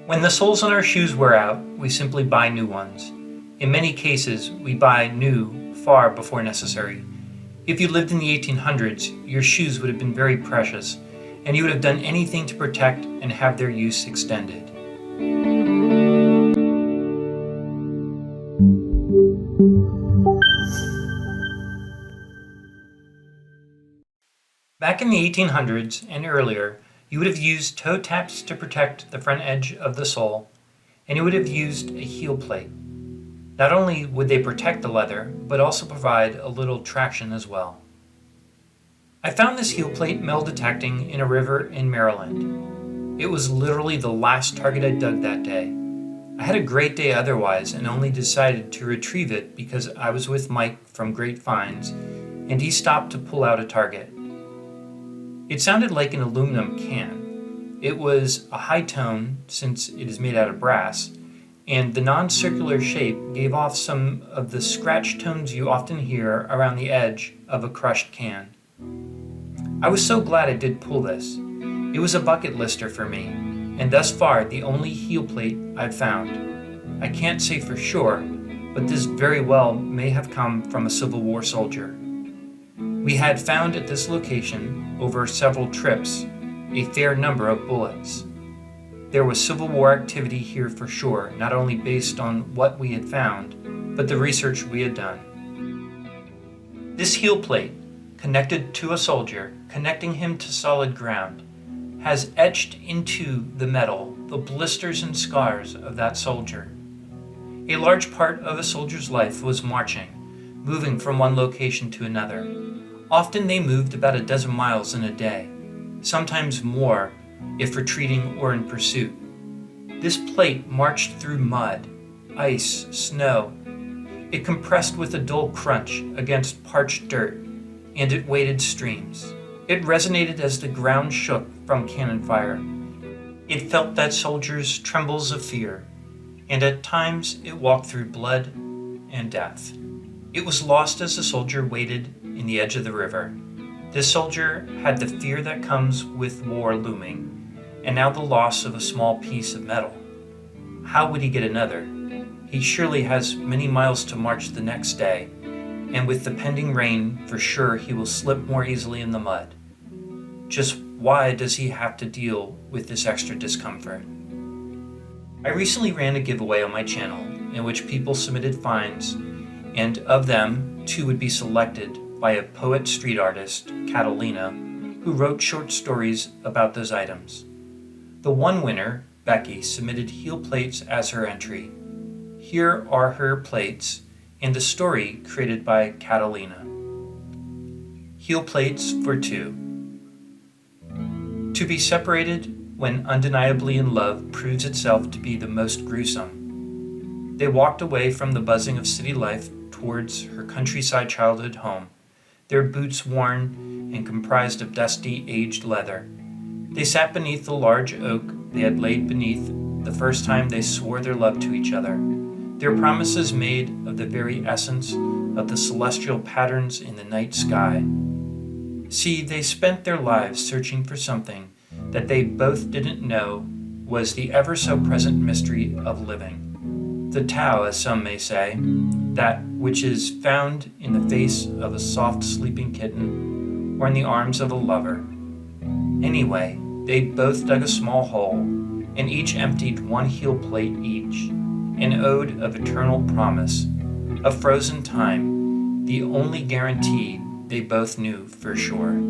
When the soles on our shoes wear out, we simply buy new ones. In many cases, we buy new far before necessary. If you lived in the 1800s, your shoes would have been very precious, and you would have done anything to protect and have their use extended. Back in the 1800s and earlier, you would have used toe taps to protect the front edge of the sole, and you would have used a heel plate. Not only would they protect the leather, but also provide a little traction as well. I found this heel plate metal detecting in a river in Maryland. It was literally the last target I dug that day. I had a great day otherwise and only decided to retrieve it because I was with Mike from Great Finds and he stopped to pull out a target. It sounded like an aluminum can. It was a high tone since it is made out of brass, and the non-circular shape gave off some of the scratch tones you often hear around the edge of a crushed can. I was so glad I did pull this. It was a bucket lister for me, and thus far the only heel plate I've found. I can't say for sure, but this very well may have come from a Civil War soldier. We had found at this location, over several trips, a fair number of bullets. There was Civil War activity here for sure, not only based on what we had found, but the research we had done. This heel plate, connected to a soldier, connecting him to solid ground, has etched into the metal the blisters and scars of that soldier. A large part of a soldier's life was marching, moving from one location to another. Often they moved about a dozen miles in a day, sometimes more if retreating or in pursuit. This plate marched through mud, ice, snow. It compressed with a dull crunch against parched dirt, and it waded streams. It resonated as the ground shook from cannon fire. It felt that soldier's trembles of fear, and at times it walked through blood and death. It was lost as the soldier waded in the edge of the river. This soldier had the fear that comes with war looming, and now the loss of a small piece of metal. How would he get another? He surely has many miles to march the next day, and with the pending rain, for sure he will slip more easily in the mud. Just why does he have to deal with this extra discomfort? I recently ran a giveaway on my channel in which people submitted finds, and of them, 2 would be selected by a poet street artist, Catalina, who wrote short stories about those items. The one winner, Becky, submitted heel plates as her entry. Here are her plates and the story created by Catalina. Heel plates for 2. To be separated when undeniably in love proves itself to be the most gruesome. They walked away from the buzzing of city life towards her countryside childhood home, their boots worn and comprised of dusty, aged leather. They sat beneath the large oak they had laid beneath the first time they swore their love to each other, their promises made of the very essence of the celestial patterns in the night sky. See, they spent their lives searching for something that they both didn't know was the ever-so-present mystery of living. The Tao, as some may say, that which is found in the face of a soft sleeping kitten or in the arms of a lover. Anyway, they both dug a small hole and each emptied 1 heel plate each, an ode of eternal promise, of frozen time, the only guarantee they both knew for sure.